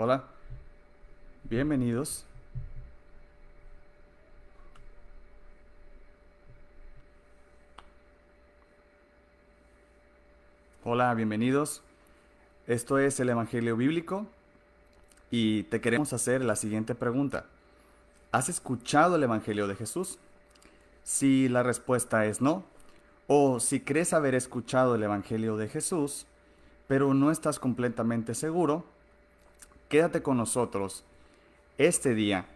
Hola, bienvenidos. Hola, bienvenidos. Esto es el Evangelio Bíblico y te queremos hacer la siguiente pregunta. ¿Has escuchado el Evangelio de Jesús? Si la respuesta es no, o si crees haber escuchado el Evangelio de Jesús, pero no estás completamente seguro, quédate con nosotros este día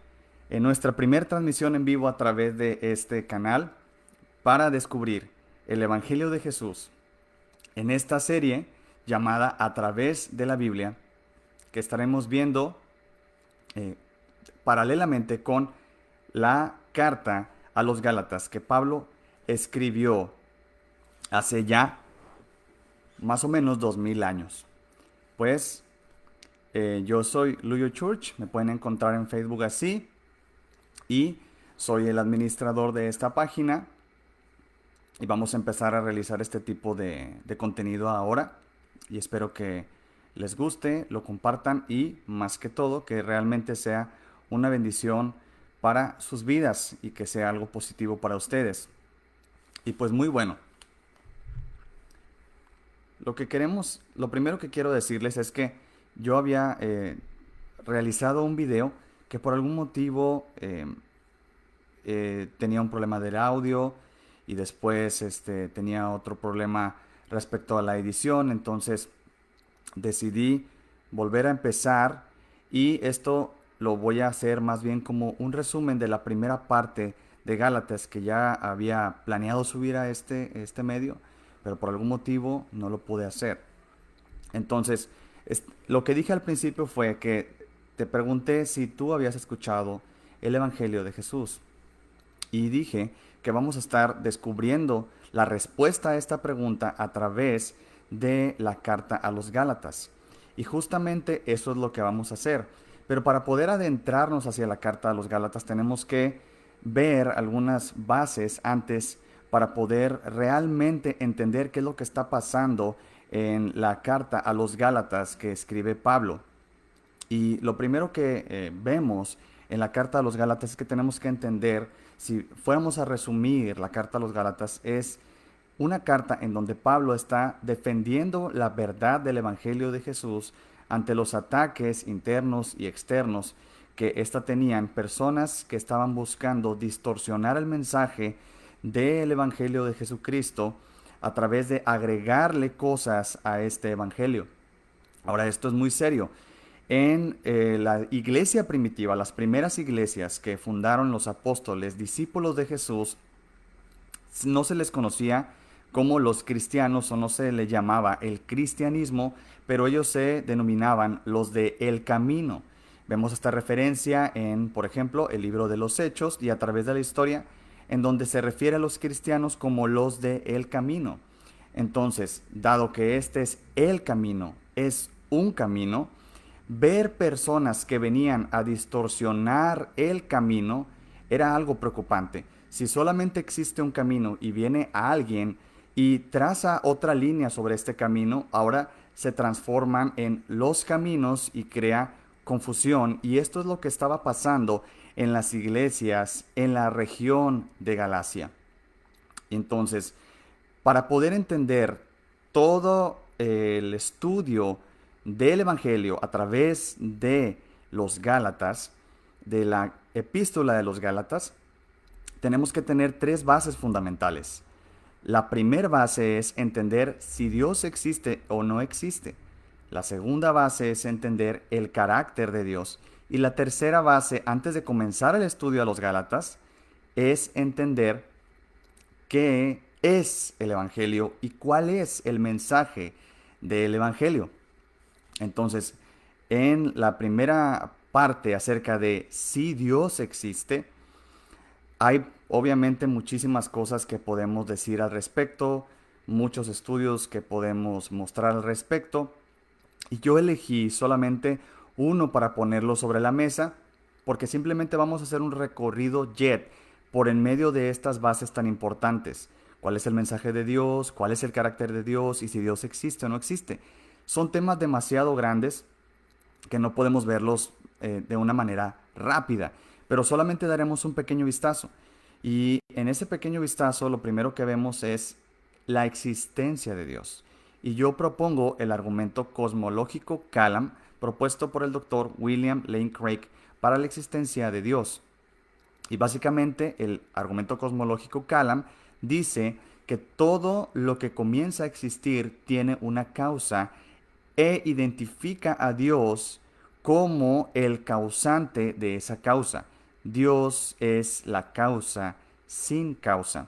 en nuestra primera transmisión en vivo a través de este canal para descubrir el Evangelio de Jesús en esta serie llamada A través de la Biblia, que estaremos viendo eh, paralelamente con la carta a los Gálatas que Pablo escribió hace ya más o menos 2000 años. Pues yo soy Luyo Church, me pueden encontrar en Facebook así y soy el administrador de esta página y vamos a empezar a realizar este tipo de contenido ahora y espero que les guste, lo compartan y más que todo que realmente sea una bendición para sus vidas y que sea algo positivo para ustedes. Y pues muy bueno, lo primero que quiero decirles es que yo había realizado un video que por algún motivo tenía un problema del audio y después tenía otro problema respecto a la edición, entonces decidí volver a empezar y esto lo voy a hacer más bien como un resumen de la primera parte de Gálatas que ya había planeado subir a este medio, pero por algún motivo no lo pude hacer. Entonces, lo que dije al principio fue que te pregunté si tú habías escuchado el Evangelio de Jesús y dije que vamos a estar descubriendo la respuesta a esta pregunta a través de la carta a los Gálatas. Y justamente eso es lo que vamos a hacer. Pero para poder adentrarnos hacia la carta a los Gálatas tenemos que ver algunas bases antes para poder realmente entender qué es lo que está pasando en la carta a los Gálatas que escribe Pablo. Y lo primero que vemos en la carta a los Gálatas es que tenemos que entender, si fuéramos a resumir la carta a los Gálatas, es una carta en donde Pablo está defendiendo la verdad del Evangelio de Jesús ante los ataques internos y externos que ésta tenían personas que estaban buscando distorsionar el mensaje del Evangelio de Jesucristo a través de agregarle cosas a este Evangelio. Ahora, esto es muy serio. En la iglesia primitiva, las primeras iglesias que fundaron los apóstoles, discípulos de Jesús, no se les conocía como los cristianos o no se le llamaba el cristianismo, pero ellos se denominaban los de el camino. Vemos esta referencia en, por ejemplo, el libro de los Hechos y a través de la historia, en donde se refiere a los cristianos como los de el camino. Entonces, dado que este es el camino, es un camino, ver personas que venían a distorsionar el camino era algo preocupante. Si solamente existe un camino y viene a alguien y traza otra línea sobre este camino, ahora se transforman en los caminos y crea confusión. Y esto es lo que estaba pasando en las iglesias en la región de Galacia. Entonces, para poder entender todo el estudio del Evangelio a través de los Gálatas, de la epístola de los Gálatas, tenemos que tener tres bases fundamentales. La primera base es entender si Dios existe o no existe. La segunda base es entender el carácter de Dios. Y la tercera base, antes de comenzar el estudio a los Gálatas, es entender qué es el Evangelio y cuál es el mensaje del Evangelio. Entonces, en la primera parte acerca de si Dios existe, hay obviamente muchísimas cosas que podemos decir al respecto, muchos estudios que podemos mostrar al respecto, y yo elegí solamente uno para ponerlo sobre la mesa, porque simplemente vamos a hacer un recorrido jet por en medio de estas bases tan importantes. ¿Cuál es el mensaje de Dios? ¿Cuál es el carácter de Dios? Y si Dios existe o no existe. Son temas demasiado grandes que no podemos verlos de una manera rápida, pero solamente daremos un pequeño vistazo. Y en ese pequeño vistazo lo primero que vemos es la existencia de Dios. Y yo propongo el argumento cosmológico Kalam propuesto por el doctor William Lane Craig para la existencia de Dios. Y básicamente el argumento cosmológico Kalam dice que todo lo que comienza a existir tiene una causa e identifica a Dios como el causante de esa causa. Dios es la causa sin causa.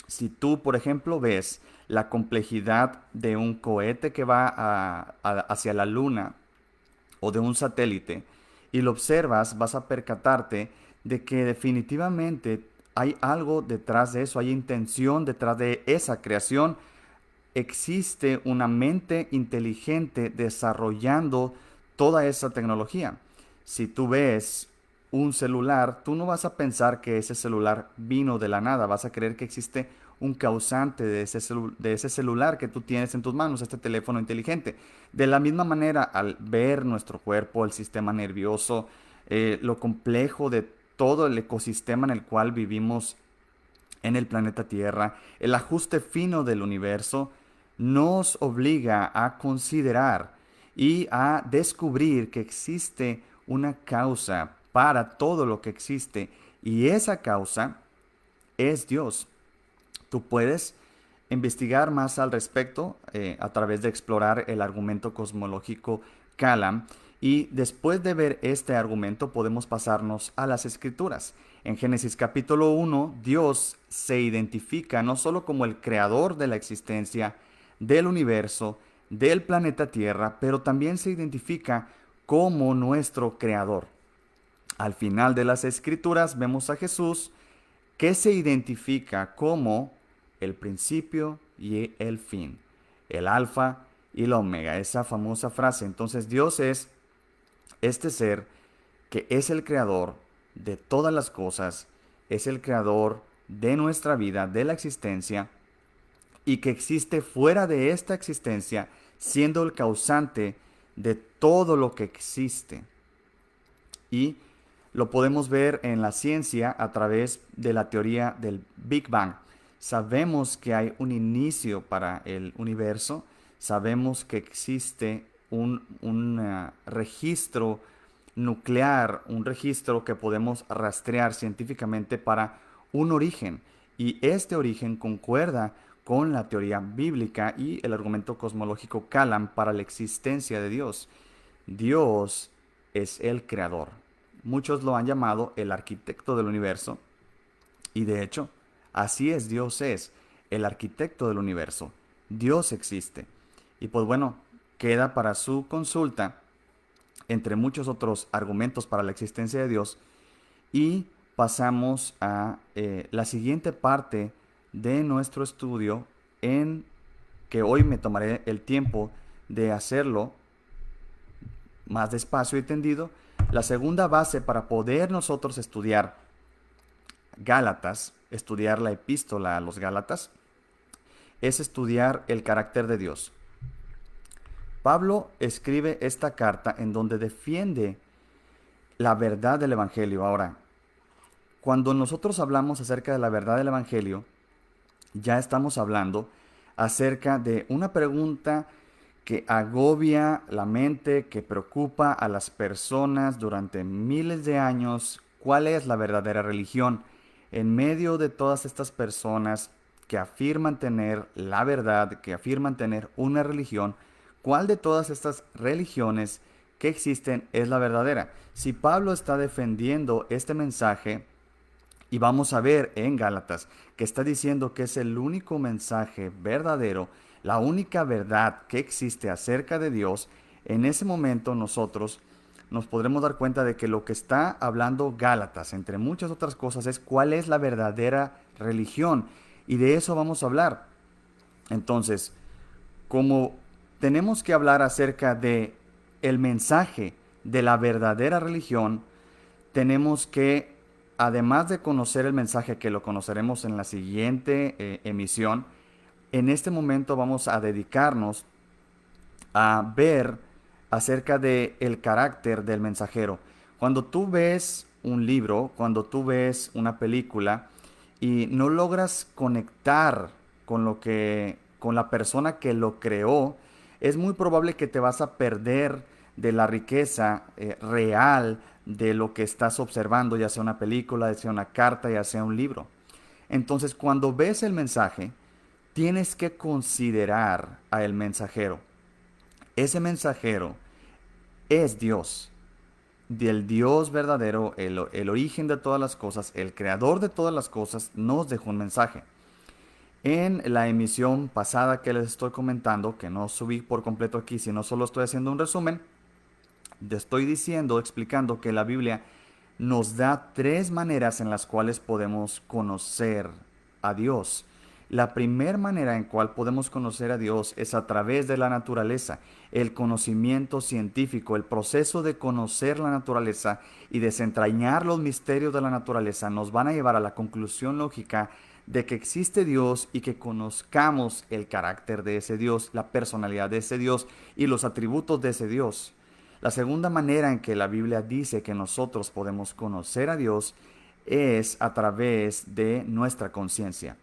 Si tú, por ejemplo, ves la complejidad de un cohete que va hacia la luna o de un satélite y lo observas, vas a percatarte de que definitivamente hay algo detrás de eso, hay intención detrás de esa creación. Existe una mente inteligente desarrollando toda esa tecnología. Si tú ves un celular, tú no vas a pensar que ese celular vino de la nada, vas a creer que existe un causante de ese celular que tú tienes en tus manos, este teléfono inteligente. De la misma manera, al ver nuestro cuerpo, el sistema nervioso, lo complejo de todo el ecosistema en el cual vivimos en el planeta Tierra, el ajuste fino del universo, nos obliga a considerar y a descubrir que existe una causa para todo lo que existe y esa causa es Dios. Tú puedes investigar más al respecto a través de explorar el argumento cosmológico Kalam y después de ver este argumento podemos pasarnos a las escrituras. En Génesis capítulo 1, Dios se identifica no solo como el creador de la existencia, del universo, del planeta Tierra, pero también se identifica como nuestro creador. Al final de las escrituras vemos a Jesús que se identifica como el principio y el fin, el alfa y la omega, esa famosa frase. Entonces Dios es este ser que es el creador de todas las cosas, es el creador de nuestra vida, de la existencia, y que existe fuera de esta existencia, siendo el causante de todo lo que existe. Y lo podemos ver en la ciencia a través de la teoría del Big Bang. Sabemos que hay un inicio para el universo, sabemos que existe un registro nuclear, un registro que podemos rastrear científicamente para un origen. Y este origen concuerda con la teoría bíblica y el argumento cosmológico Kalam para la existencia de Dios. Dios es el creador. Muchos lo han llamado el arquitecto del universo. Y de hecho, así es, Dios es el arquitecto del universo. Dios existe. Y pues bueno, queda para su consulta, entre muchos otros argumentos para la existencia de Dios. Y pasamos a la siguiente parte de nuestro estudio, en que hoy me tomaré el tiempo de hacerlo más despacio y tendido. La segunda base para poder nosotros estudiar Gálatas, estudiar la epístola a los Gálatas, es estudiar el carácter de Dios. Pablo escribe esta carta en donde defiende la verdad del Evangelio. Ahora, cuando nosotros hablamos acerca de la verdad del Evangelio, ya estamos hablando acerca de una pregunta que agobia la mente, que preocupa a las personas durante miles de años. ¿Cuál es la verdadera religión? En medio de todas estas personas que afirman tener la verdad, que afirman tener una religión, ¿cuál de todas estas religiones que existen es la verdadera? Si Pablo está defendiendo este mensaje, y vamos a ver en Gálatas que está diciendo que es el único mensaje verdadero, la única verdad que existe acerca de Dios, en ese momento nosotros nos podremos dar cuenta de que lo que está hablando Gálatas, entre muchas otras cosas, es cuál es la verdadera religión. Y de eso vamos a hablar. Entonces, como tenemos que hablar acerca de el mensaje de la verdadera religión, tenemos que, además de conocer el mensaje, que lo conoceremos en la siguiente emisión, en este momento vamos a dedicarnos a ver acerca de el carácter del mensajero. Cuando tú ves un libro, cuando tú ves una película y no logras conectar con la persona que lo creó, es muy probable que te vas a perder de la riqueza real de lo que estás observando, ya sea una película, ya sea una carta, ya sea un libro. Entonces, cuando ves el mensaje, tienes que considerar a el mensajero. Ese mensajero es Dios, del Dios verdadero, el origen de todas las cosas, el creador de todas las cosas, nos dejó un mensaje. En la emisión pasada que les estoy comentando, que no subí por completo aquí, sino solo estoy haciendo un resumen, te estoy diciendo, explicando que la Biblia nos da tres maneras en las cuales podemos conocer a Dios. La primera manera en cual podemos conocer a Dios es a través de la naturaleza, el conocimiento científico, el proceso de conocer la naturaleza y desentrañar los misterios de la naturaleza nos van a llevar a la conclusión lógica de que existe Dios y que conozcamos el carácter de ese Dios, la personalidad de ese Dios y los atributos de ese Dios. La segunda manera en que la Biblia dice que nosotros podemos conocer a Dios es a través de nuestra conciencia.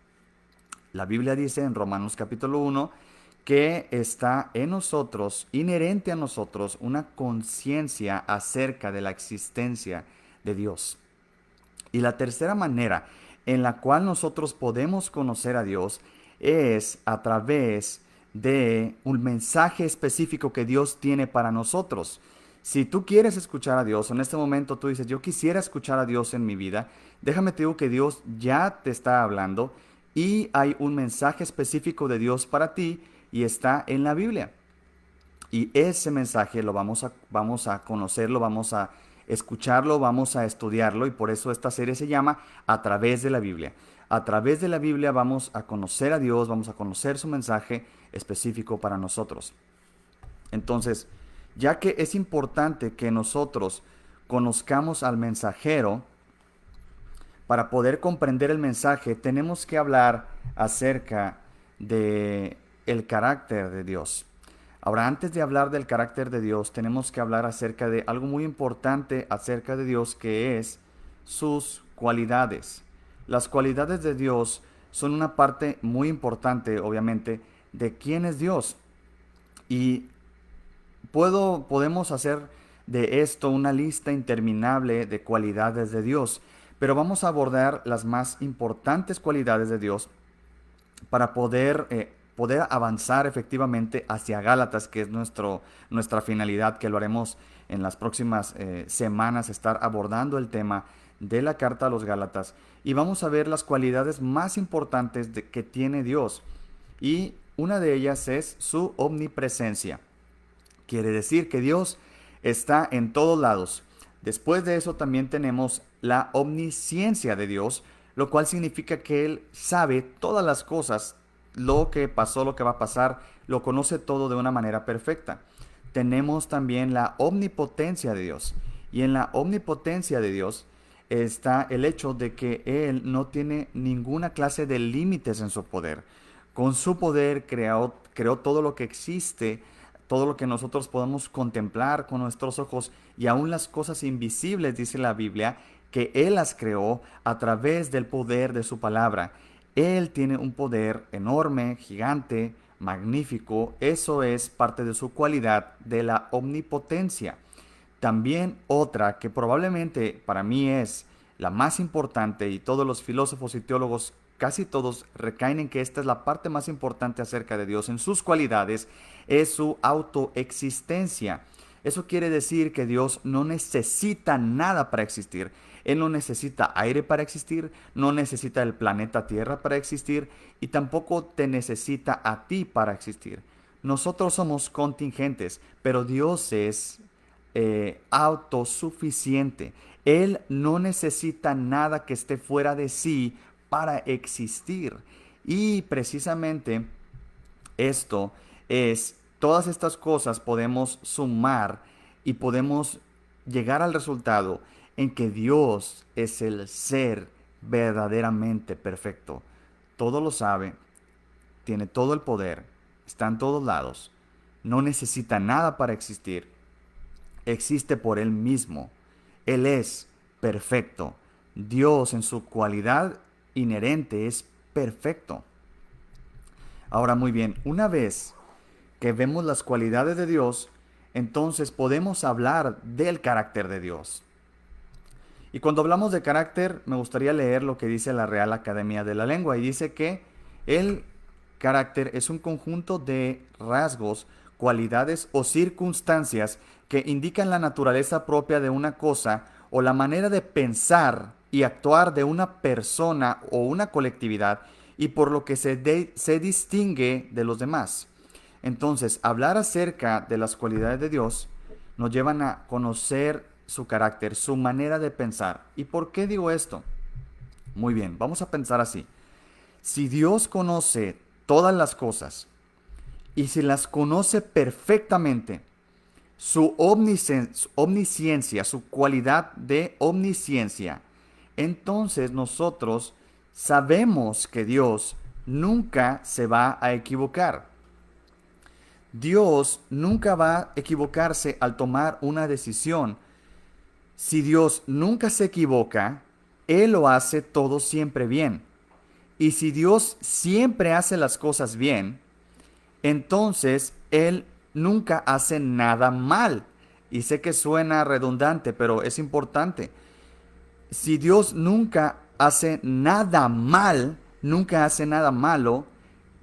La Biblia dice en Romanos capítulo 1 que está en nosotros, inherente a nosotros, una conciencia acerca de la existencia de Dios. Y la tercera manera en la cual nosotros podemos conocer a Dios es a través de un mensaje específico que Dios tiene para nosotros. Si tú quieres escuchar a Dios, en este momento tú dices, yo quisiera escuchar a Dios en mi vida, déjame te digo que Dios ya te está hablando y hay un mensaje específico de Dios para ti y está en la Biblia. Y ese mensaje lo vamos a conocerlo, vamos a escucharlo, vamos a estudiarlo y por eso esta serie se llama A través de la Biblia. A través de la Biblia vamos a conocer a Dios, vamos a conocer su mensaje específico para nosotros. Entonces, ya que es importante que nosotros conozcamos al mensajero, para poder comprender el mensaje tenemos que hablar acerca de el carácter de Dios. Ahora, antes de hablar del carácter de Dios, tenemos que hablar acerca de algo muy importante acerca de Dios, que es sus cualidades. Las cualidades de Dios son una parte muy importante, obviamente, de quién es Dios. Y podemos hacer de esto una lista interminable de cualidades de Dios, pero vamos a abordar las más importantes cualidades de Dios para poder avanzar efectivamente hacia Gálatas, que es nuestra finalidad, que lo haremos en las próximas semanas, estar abordando el tema de la carta a los Gálatas. Y vamos a ver las cualidades más importantes que tiene Dios. Y una de ellas es su omnipresencia. Quiere decir que Dios está en todos lados. Después de eso también tenemos la omnisciencia de Dios, lo cual significa que Él sabe todas las cosas, lo que pasó, lo que va a pasar, lo conoce todo de una manera perfecta. Tenemos también la omnipotencia de Dios. Y en la omnipotencia de Dios está el hecho de que Él no tiene ninguna clase de límites en su poder. Con su poder creó todo lo que existe, todo lo que nosotros podemos contemplar con nuestros ojos y aún las cosas invisibles, dice la Biblia, que Él las creó a través del poder de su palabra. Él tiene un poder enorme, gigante, magnífico. Eso es parte de su cualidad de la omnipotencia. También otra que probablemente para mí es la más importante, y todos los filósofos y teólogos, casi todos, recaen en que esta es la parte más importante acerca de Dios en sus cualidades, es su autoexistencia. Eso quiere decir que Dios no necesita nada para existir. Él no necesita aire para existir, no necesita el planeta Tierra para existir y tampoco te necesita a ti para existir. Nosotros somos contingentes, pero Dios es autosuficiente. Él no necesita nada que esté fuera de sí para existir. Y precisamente esto todas estas cosas podemos sumar y podemos llegar al resultado en que Dios es el ser verdaderamente perfecto. Todo lo sabe, tiene todo el poder, está en todos lados, no necesita nada para existir existe por Él mismo. Él es perfecto. Dios en su cualidad inherente es perfecto. Ahora muy bien, una vez que vemos las cualidades de Dios, entonces podemos hablar del carácter de Dios. Y cuando hablamos de carácter, me gustaría leer lo que dice la Real Academia de la Lengua. Y dice que el carácter es un conjunto de rasgos, cualidades o circunstancias que indican la naturaleza propia de una cosa o la manera de pensar y actuar de una persona o una colectividad y por lo que se distingue de los demás. Entonces, hablar acerca de las cualidades de Dios nos llevan a conocer su carácter, su manera de pensar. ¿Y por qué digo esto? Muy bien, vamos a pensar así. Si Dios conoce todas las cosas y si las conoce perfectamente, su omnisciencia, su cualidad de omnisciencia, entonces nosotros sabemos que Dios nunca se va a equivocar. Dios nunca va a equivocarse al tomar una decisión. Si Dios nunca se equivoca, Él lo hace todo siempre bien. Y si Dios siempre hace las cosas bien, entonces Él nunca hace nada mal. Y sé que suena redundante, pero es importante. Si Dios nunca hace nada mal, nunca hace nada malo,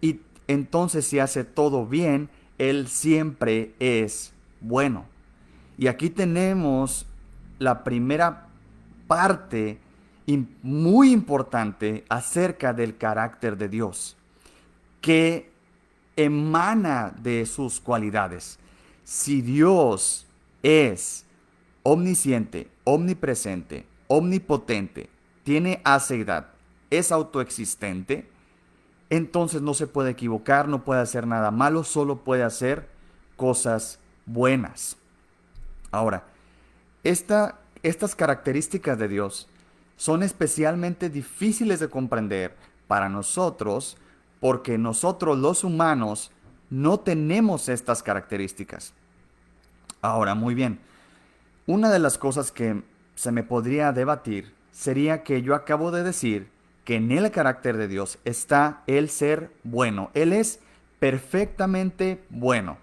y entonces si hace todo bien, Él siempre es bueno. Y aquí tenemos la primera parte muy importante acerca del carácter de Dios, que emana de sus cualidades. Si Dios es omnisciente, omnipresente, omnipotente, tiene aceidad, es autoexistente, entonces no se puede equivocar, no puede hacer nada malo, solo puede hacer cosas buenas. Ahora, estas características de Dios son especialmente difíciles de comprender para nosotros porque nosotros los humanos no tenemos estas características. Ahora, muy bien, una de las cosas que se me podría debatir sería que yo acabo de decir que en el carácter de Dios está el ser bueno. Él es perfectamente bueno.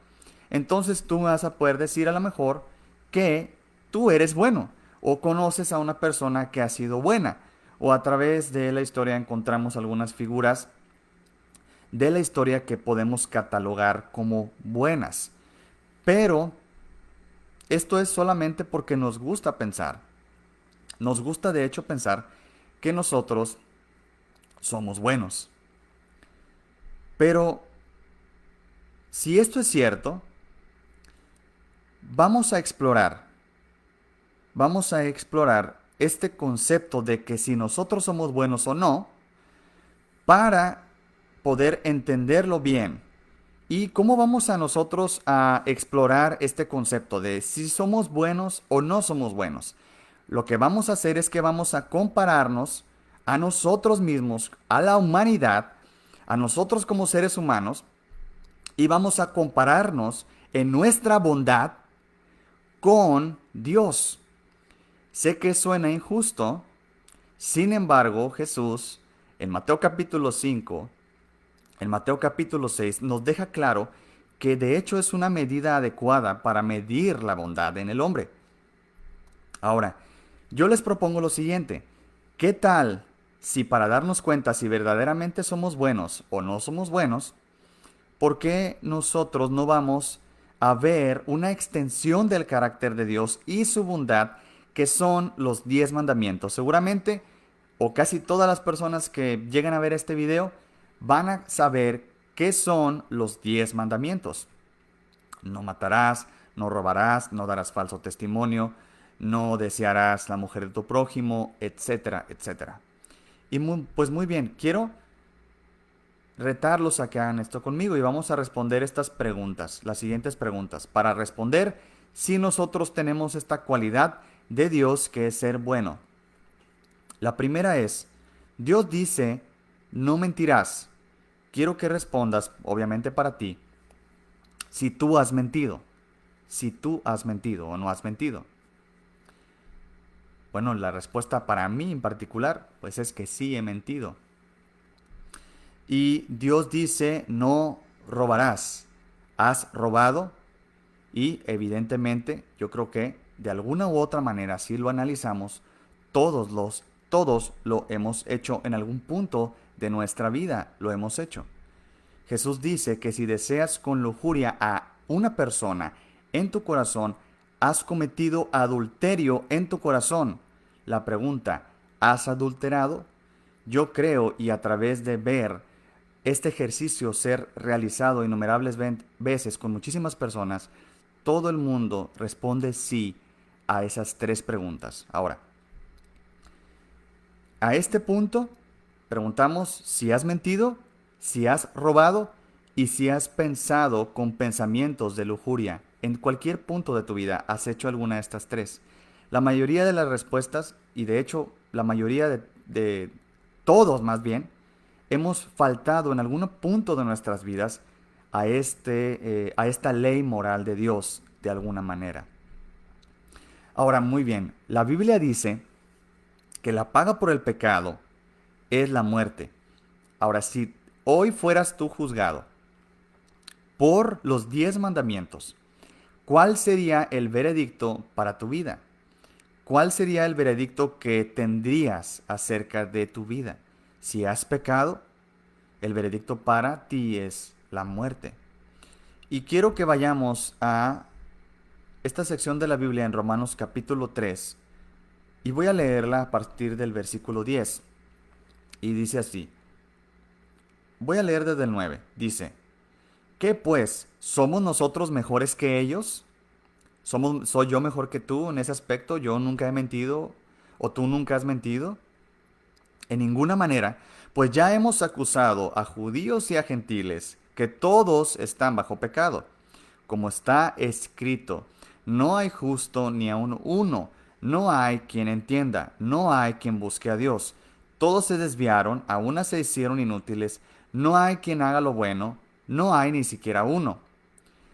Entonces tú vas a poder decir a lo mejor que tú eres bueno o conoces a una persona que ha sido buena o a través de la historia encontramos algunas figuras de la historia que podemos catalogar como buenas. Pero esto es solamente porque nos gusta pensar. Nos gusta de hecho pensar que nosotros somos buenos. Pero si esto es cierto, vamos a explorar. Vamos a explorar este concepto de que si nosotros somos buenos o no, para poder entenderlo bien. ¿Y cómo vamos a nosotros a explorar este concepto de si somos buenos o no somos buenos? Lo que vamos a hacer es que vamos a compararnos a nosotros mismos, a la humanidad, a nosotros como seres humanos, y vamos a compararnos en nuestra bondad con Dios. Sé que suena injusto, sin embargo, Jesús en Mateo capítulo 5, en Mateo capítulo 6, nos deja claro que de hecho es una medida adecuada para medir la bondad en el hombre. Ahora, yo les propongo lo siguiente. ¿Qué tal si para darnos cuenta si verdaderamente somos buenos o no somos buenos, por qué nosotros no vamos a ver una extensión del carácter de Dios y su bondad que son los 10 mandamientos? Seguramente, o casi todas las personas que llegan a ver este video van a saber qué son los 10 mandamientos. No matarás, no robarás, no darás falso testimonio, no desearás la mujer de tu prójimo, etcétera, etcétera. Y pues muy bien, quiero retarlos a que hagan esto conmigo y vamos a responder estas preguntas, las siguientes preguntas, para responder si nosotros tenemos esta cualidad de Dios que es ser bueno. La primera es, Dios dice, no mentirás. Quiero que respondas, obviamente para ti, si tú has mentido. si tú has mentido o no has mentido? Bueno, la respuesta para mí en particular, pues es que sí he mentido. Y Dios dice, no robarás. ¿Has robado? Y evidentemente, yo creo que de alguna u otra manera, si lo analizamos, todos lo hemos hecho en algún punto de nuestra vida, lo hemos hecho. Jesús dice que si deseas con lujuria a una persona en tu corazón, has cometido adulterio en tu corazón. La pregunta, ¿has adulterado? Yo creo, y a través de ver este ejercicio ser realizado innumerables veces con muchísimas personas, todo el mundo responde sí a esas tres preguntas. Ahora, a este punto, preguntamos si has mentido, si has robado y si has pensado con pensamientos de lujuria. En cualquier punto de tu vida has hecho alguna de estas tres. La mayoría de las respuestas, y de hecho la mayoría de todos más bien, hemos faltado en algún punto de nuestras vidas a esta ley moral de Dios de alguna manera. Ahora, muy bien, la Biblia dice que la paga por el pecado es la muerte. Ahora, si hoy fueras tú juzgado por los 10 mandamientos, ¿cuál sería el veredicto para tu vida? ¿Cuál sería el veredicto que tendrías acerca de tu vida? Si has pecado, el veredicto para ti es la muerte. Y quiero que vayamos a esta sección de la Biblia en Romanos capítulo 3 y voy a leerla a partir del versículo 10. Y dice así, voy a leer desde el 9. Dice, ¿qué pues? ¿Somos nosotros mejores que ellos? ¿Soy yo mejor que tú en ese aspecto? ¿Yo nunca he mentido? ¿O tú nunca has mentido? En ninguna manera, pues ya hemos acusado a judíos y a gentiles que todos están bajo pecado. Como está escrito, no hay justo ni aun uno, no hay quien entienda, no hay quien busque a Dios. Todos se desviaron, a una se hicieron inútiles, no hay quien haga lo bueno, no hay ni siquiera uno.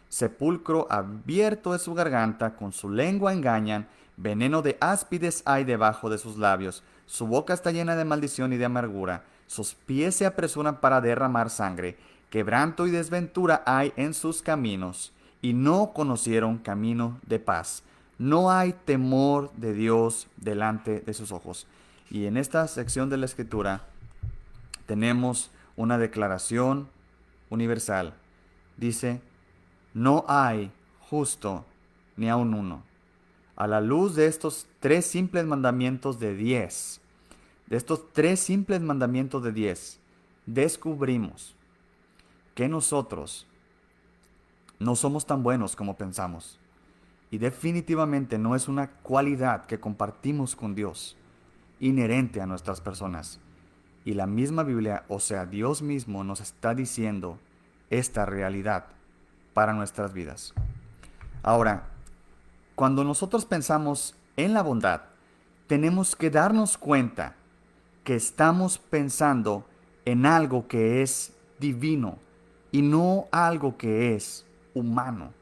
Sepulcro abierto es su garganta, con su lengua engañan, veneno de áspides hay debajo de sus labios, su boca está llena de maldición y de amargura, sus pies se apresuran para derramar sangre, quebranto y desventura hay en sus caminos, y no conocieron camino de paz. No hay temor de Dios delante de sus ojos. Y en esta sección de la Escritura tenemos una declaración universal. Dice, no hay justo ni aun uno. A la luz de estos tres simples mandamientos de 10, descubrimos que nosotros no somos tan buenos como pensamos. Y definitivamente no es una cualidad que compartimos con Dios, inherente a nuestras personas. Y la misma Biblia, o sea, Dios mismo nos está diciendo esta realidad para nuestras vidas. Ahora, cuando nosotros pensamos en la bondad, tenemos que darnos cuenta que estamos pensando en algo que es divino y no algo que es humano.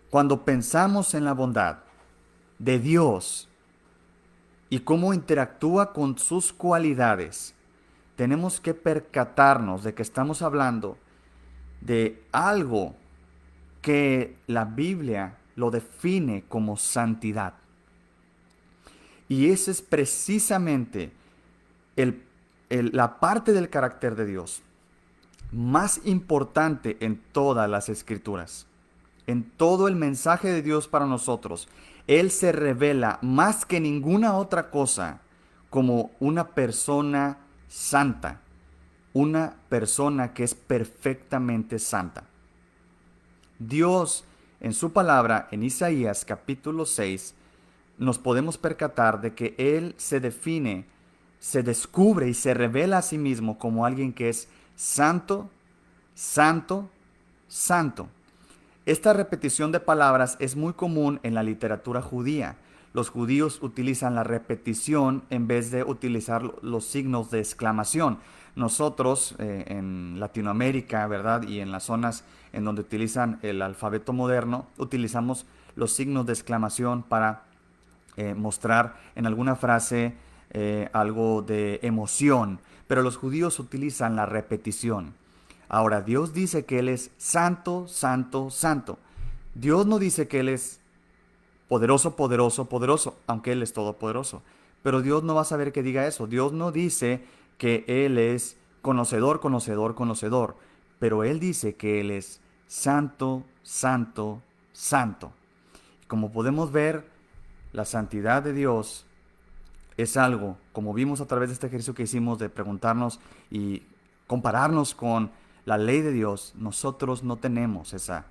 Cuando pensamos en la bondad de Dios y cómo interactúa con sus cualidades, tenemos que percatarnos de que estamos hablando de algo que la Biblia lo define como santidad. Y esa es precisamente la parte del carácter de Dios más importante en todas las escrituras. En todo el mensaje de Dios para nosotros, Él se revela más que ninguna otra cosa como una persona santa, una persona que es perfectamente santa. Dios, en su palabra, en Isaías capítulo 6, nos podemos percatar de que Él se define, se descubre y se revela a sí mismo como alguien que es santo, santo, santo. Esta repetición de palabras es muy común en la literatura judía. los judíos utilizan la repetición en vez de utilizar los signos de exclamación. Nosotros en Latinoamérica, ¿verdad? Y en las zonas en donde utilizan el alfabeto moderno, utilizamos los signos de exclamación para mostrar en alguna frase algo de emoción, pero los judíos utilizan la repetición. Ahora, Dios dice que Él es santo, santo, santo. Dios no dice que Él es poderoso, poderoso, poderoso, aunque Él es todopoderoso. Pero Dios no va a saber que diga eso. Dios no dice que Él es conocedor, conocedor, conocedor. Pero Él dice que Él es santo, santo, santo. Y como podemos ver, la santidad de Dios es algo, como vimos a través de este ejercicio que hicimos de preguntarnos y compararnos con la ley de Dios, nosotros no tenemos esa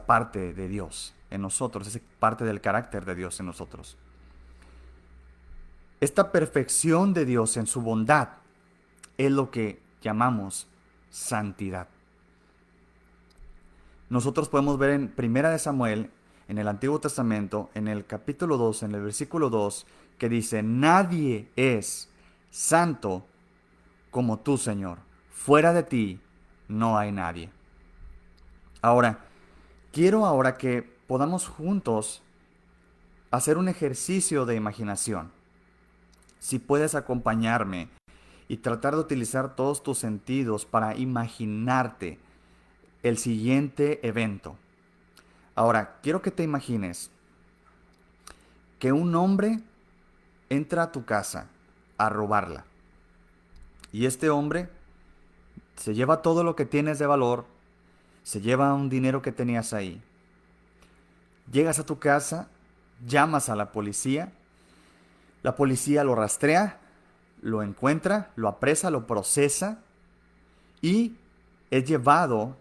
parte de Dios en nosotros, esa parte del carácter de Dios en nosotros. Esta perfección de Dios en su bondad es lo que llamamos santidad. Nosotros podemos ver en 1 Samuel, en el Antiguo Testamento, en el capítulo 2, en el versículo 2, que dice: nadie es santo como tú, Señor. Fuera de ti no hay nadie. Ahora, quiero que podamos juntos hacer un ejercicio de imaginación. Si puedes acompañarme y tratar de utilizar todos tus sentidos para imaginarte el siguiente evento. Ahora, quiero que te imagines que un hombre entra a tu casa a robarla. Y este hombre se lleva todo lo que tienes de valor, se lleva un dinero que tenías ahí. Llegas a tu casa, llamas a la policía lo rastrea, lo encuentra, lo apresa, lo procesa y es llevado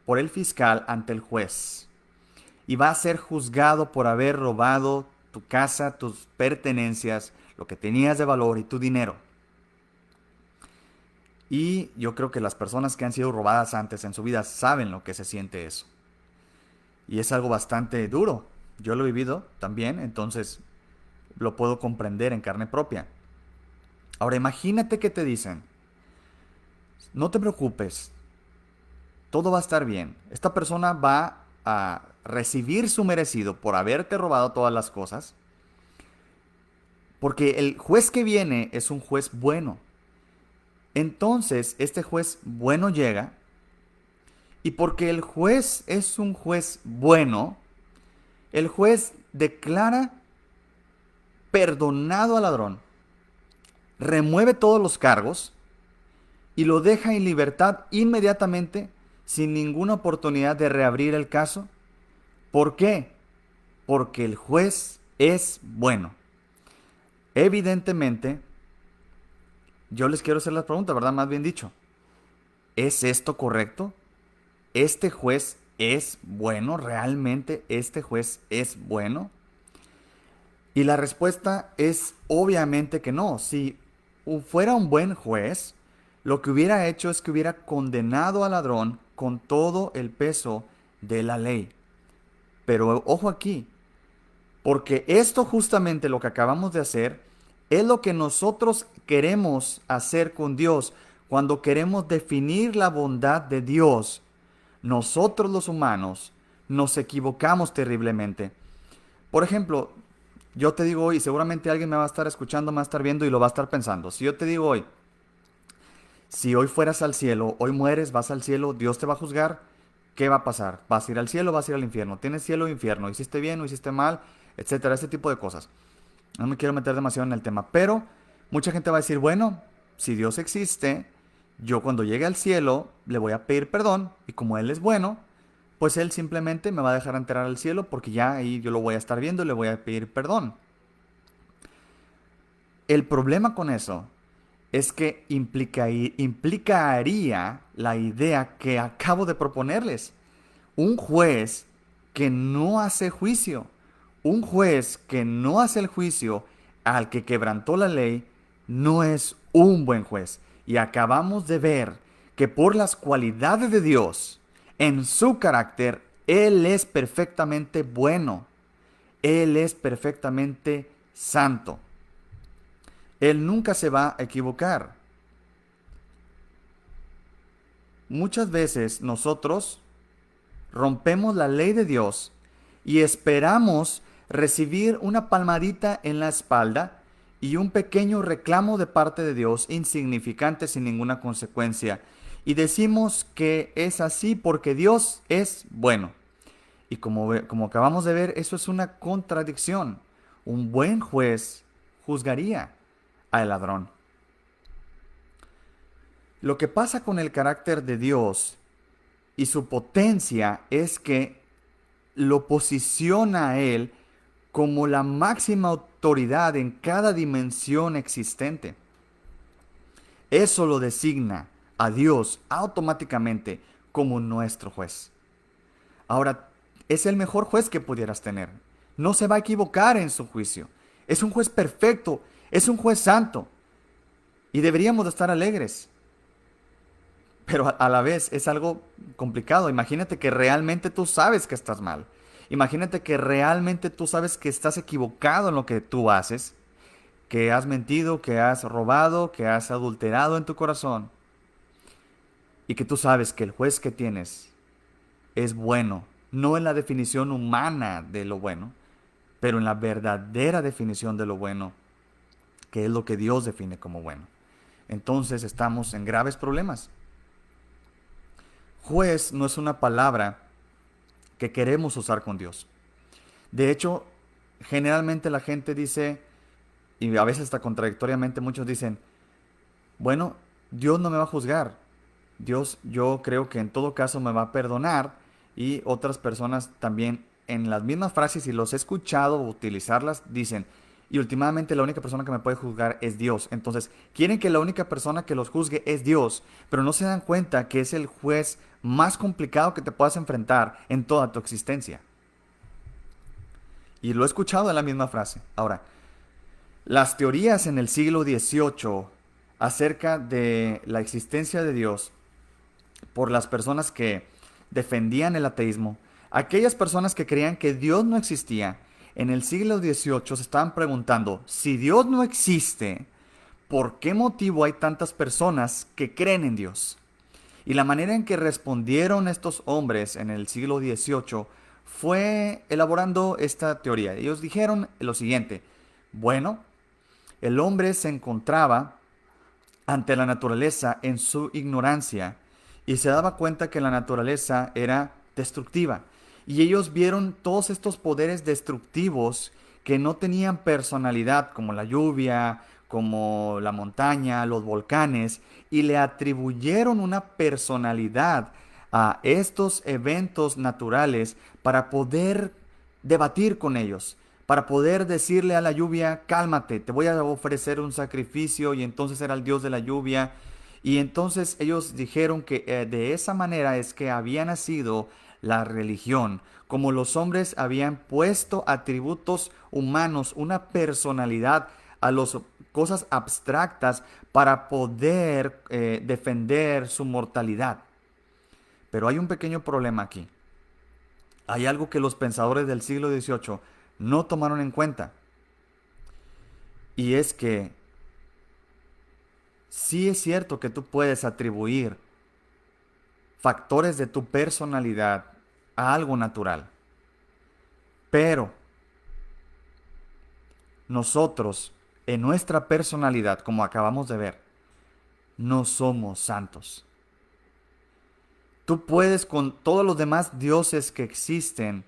por el fiscal ante el juez. Y va a ser juzgado por haber robado tu casa, tus pertenencias, lo que tenías de valor y tu dinero. Y yo creo que las personas que han sido robadas antes en su vida saben lo que se siente eso. Y es algo bastante duro. Yo lo he vivido también, entonces lo puedo comprender en carne propia. Ahora imagínate que te dicen: no te preocupes, todo va a estar bien. Esta persona va a recibir su merecido por haberte robado todas las cosas, porque el juez que viene es un juez bueno. Entonces este juez bueno llega, y porque el juez es un juez bueno, el juez declara perdonado al ladrón, remueve todos los cargos y lo deja en libertad inmediatamente, sin ninguna oportunidad de reabrir el caso. ¿Por qué? Porque el juez es bueno. Evidentemente, yo les quiero hacer la pregunta, ¿verdad? Más bien dicho, ¿es esto correcto? ¿Este juez es bueno? ¿Realmente este juez es bueno? Y la respuesta es obviamente que no. Si fuera un buen juez, lo que hubiera hecho es que hubiera condenado al ladrón con todo el peso de la ley. Pero ojo aquí, porque esto justamente lo que acabamos de hacer es lo que nosotros queremos hacer con Dios cuando queremos definir la bondad de Dios. Nosotros los humanos nos equivocamos terriblemente. Por ejemplo, yo te digo hoy, seguramente alguien me va a estar escuchando, me va a estar viendo y lo va a estar pensando. Si yo te digo hoy, si hoy fueras al cielo, hoy mueres, vas al cielo, Dios te va a juzgar, ¿qué va a pasar? ¿Vas a ir al cielo o vas a ir al infierno? ¿Tienes cielo o infierno? ¿Hiciste bien o hiciste mal? Etcétera, este tipo de cosas. No me quiero meter demasiado en el tema, pero mucha gente va a decir, bueno, si Dios existe, yo cuando llegue al cielo le voy a pedir perdón y como Él es bueno, pues Él simplemente me va a dejar entrar al cielo porque ya ahí yo lo voy a estar viendo y le voy a pedir perdón. El problema con eso es que implicaría la idea que acabo de proponerles. Un juez que no hace juicio, un juez que no hace el juicio al que quebrantó la ley, no es un buen juez. Y acabamos de ver que por las cualidades de Dios, en su carácter, Él es perfectamente bueno. Él es perfectamente santo. Él nunca se va a equivocar. Muchas veces nosotros rompemos la ley de Dios y esperamos recibir una palmadita en la espalda y un pequeño reclamo de parte de Dios insignificante sin ninguna consecuencia. Y decimos que es así porque Dios es bueno. Y como acabamos de ver, eso es una contradicción. Un buen juez juzgaría al ladrón. Lo que pasa con el carácter de Dios y su potencia es que lo posiciona a Él como la máxima autoridad en cada dimensión existente. Eso lo designa a Dios automáticamente como nuestro juez. Ahora, es el mejor juez que pudieras tener. No se va a equivocar en su juicio. Es un juez perfecto, es un juez santo. Y deberíamos de estar alegres. Pero a la vez es algo complicado. Imagínate que realmente tú sabes que estás mal. Imagínate que realmente tú sabes que estás equivocado en lo que tú haces, que has mentido, que has robado, que has adulterado en tu corazón, y que tú sabes que el juez que tienes es bueno, no en la definición humana de lo bueno, pero en la verdadera definición de lo bueno, que es lo que Dios define como bueno. Entonces estamos en graves problemas. Juez no es una palabra que queremos usar con Dios. De hecho, generalmente la gente dice, y a veces hasta contradictoriamente muchos dicen, bueno, Dios no me va a juzgar. Dios, yo creo que en todo caso me va a perdonar. Y otras personas también en las mismas frases, y los he escuchado utilizarlas, dicen, y últimamente la única persona que me puede juzgar es Dios. Entonces, quieren que la única persona que los juzgue es Dios, pero no se dan cuenta que es el juez más complicado que te puedas enfrentar en toda tu existencia. Y lo he escuchado en la misma frase. Ahora, las teorías en el siglo XVIII acerca de la existencia de Dios por las personas que defendían el ateísmo, aquellas personas que creían que Dios no existía, en el siglo XVIII se estaban preguntando, si Dios no existe, ¿por qué motivo hay tantas personas que creen en Dios? Y la manera en que respondieron estos hombres en el siglo XVIII fue elaborando esta teoría. Ellos dijeron lo siguiente, bueno, el hombre se encontraba ante la naturaleza en su ignorancia y se daba cuenta que la naturaleza era destructiva. Y ellos vieron todos estos poderes destructivos que no tenían personalidad, como la lluvia, como la montaña, los volcanes, y le atribuyeron una personalidad a estos eventos naturales para poder debatir con ellos, para poder decirle a la lluvia, cálmate, te voy a ofrecer un sacrificio, y entonces era el dios de la lluvia. Y entonces ellos dijeron que de esa manera es que había nacido la religión, como los hombres habían puesto atributos humanos, una personalidad a las cosas abstractas para poder defender su mortalidad. Pero hay un pequeño problema aquí. Hay algo que los pensadores del siglo XVIII no tomaron en cuenta. Y es que sí es cierto que tú puedes atribuir factores de tu personalidad a algo natural. Pero nosotros, en nuestra personalidad, como acabamos de ver, no somos santos. Tú puedes, con todos los demás dioses que existen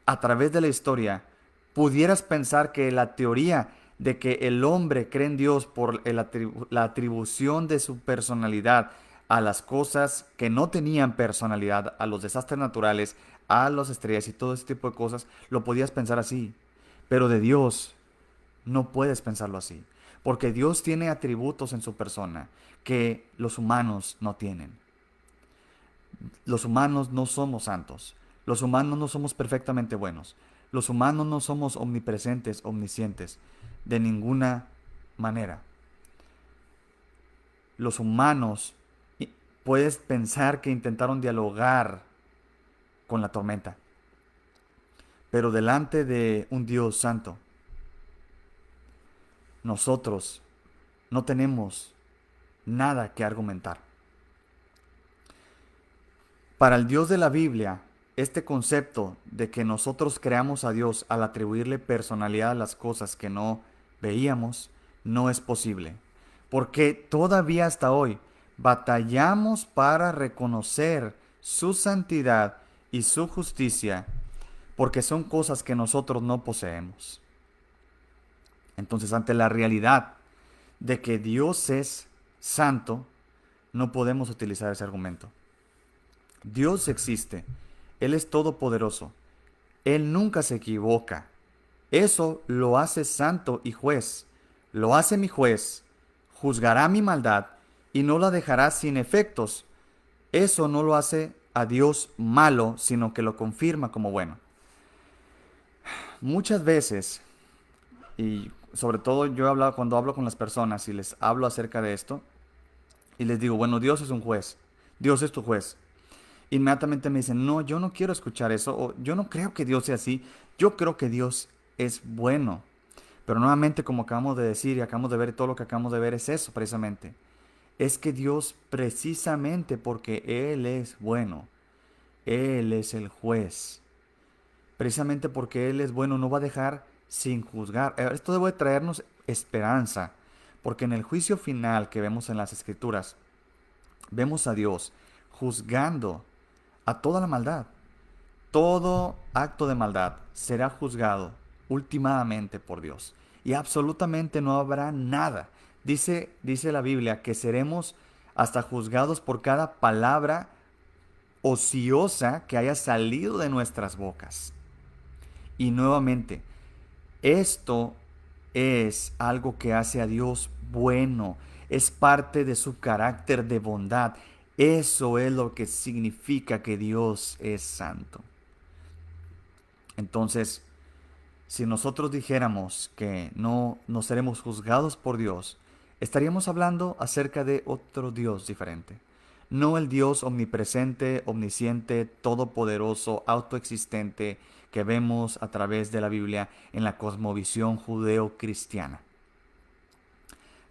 a través de la historia, pudieras pensar que la teoría de que el hombre cree en Dios por la atribución de su personalidad a las cosas que no tenían personalidad, a los desastres naturales, a las estrellas y todo ese tipo de cosas, lo podías pensar así. Pero de Dios no puedes pensarlo así, porque Dios tiene atributos en su persona que los humanos no tienen. Los humanos no somos santos. Los humanos no somos perfectamente buenos. Los humanos no somos omnipresentes, omniscientes, de ninguna manera. Los humanos, puedes pensar que intentaron dialogar con la tormenta, Pero delante de un Dios santo, nosotros no tenemos nada que argumentar. Para el Dios de la Biblia, este concepto de que nosotros creamos a Dios al atribuirle personalidad a las cosas que no veíamos, no es posible. Porque todavía hasta hoy batallamos para reconocer su santidad y su justicia, porque son cosas que nosotros no poseemos. Entonces, ante la realidad de que Dios es santo, no podemos utilizar ese argumento. Dios existe, Él es todopoderoso, Él nunca se equivoca. Eso lo hace santo y juez, lo hace mi juez, juzgará mi maldad y no la dejará sin efectos. Eso no lo hace a Dios malo, sino que lo confirma como bueno. Muchas veces, y sobre todo yo he hablado, cuando hablo con las personas y les hablo acerca de esto, y les digo, bueno, Dios es un juez, Dios es tu juez. Inmediatamente me dicen, no, yo no quiero escuchar eso, o yo no creo que Dios sea así, yo creo que Dios es bueno. Pero nuevamente, como acabamos de decir y acabamos de ver, todo lo que acabamos de ver es eso precisamente. Es que Dios, precisamente porque Él es bueno, Él es el juez. Precisamente porque Él es bueno, no va a dejar sin juzgar. Esto debe traernos esperanza, porque en el juicio final que vemos en las Escrituras, vemos a Dios juzgando a toda la maldad. Todo acto de maldad será juzgado ultimadamente por Dios. Y absolutamente no habrá nada. Dice la Biblia que seremos hasta juzgados por cada palabra ociosa que haya salido de nuestras bocas. Y nuevamente, esto es algo que hace a Dios bueno. Es parte de su carácter de bondad. Eso es lo que significa que Dios es santo. Entonces, si nosotros dijéramos que no seremos juzgados por Dios, estaríamos hablando acerca de otro Dios diferente. No el Dios omnipresente, omnisciente, todopoderoso, autoexistente que vemos a través de la Biblia en la cosmovisión judeo-cristiana.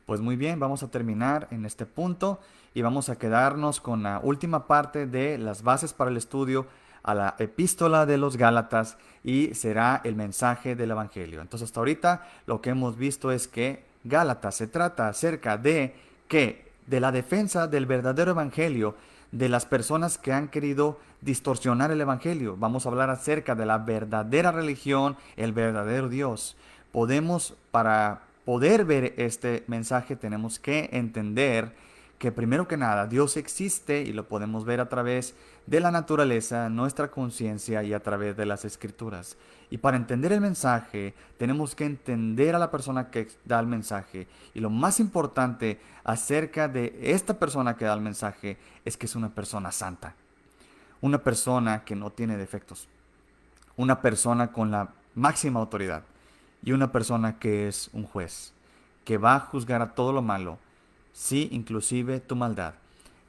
Pues muy bien, vamos a terminar en este punto y vamos a quedarnos con la última parte de las bases para el estudio a la epístola de los Gálatas y será el mensaje del Evangelio. Entonces hasta ahorita lo que hemos visto es que Gálatas se trata acerca de que de la defensa del verdadero Evangelio, de las personas que han querido distorsionar el Evangelio. Vamos a hablar acerca de la verdadera religión, el verdadero Dios. Para poder ver este mensaje tenemos que entender que primero que nada Dios existe y lo podemos ver a través de la naturaleza, nuestra conciencia y a través de las escrituras. Y para entender el mensaje tenemos que entender a la persona que da el mensaje. Y lo más importante acerca de esta persona que da el mensaje es que es una persona santa. Una persona que no tiene defectos. Una persona con la máxima autoridad. Y una persona que es un juez, que va a juzgar a todo lo malo, sí, inclusive tu maldad.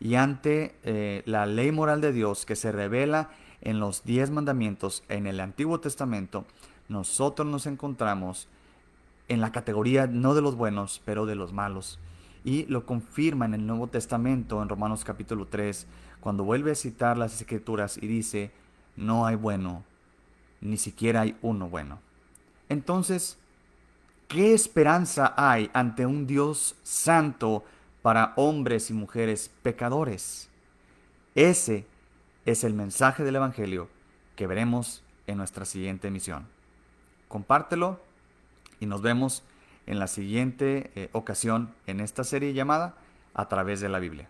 Y ante la ley moral de Dios que se revela en los 10 mandamientos en el Antiguo Testamento, nosotros nos encontramos en la categoría no de los buenos, pero de los malos. Y lo confirma en el Nuevo Testamento, en Romanos capítulo 3, cuando vuelve a citar las Escrituras y dice, no hay bueno, ni siquiera hay uno bueno. Entonces, ¿qué esperanza hay ante un Dios santo para hombres y mujeres pecadores? Ese es el mensaje del Evangelio que veremos en nuestra siguiente emisión. Compártelo y nos vemos en la siguiente ocasión en esta serie llamada A través de la Biblia.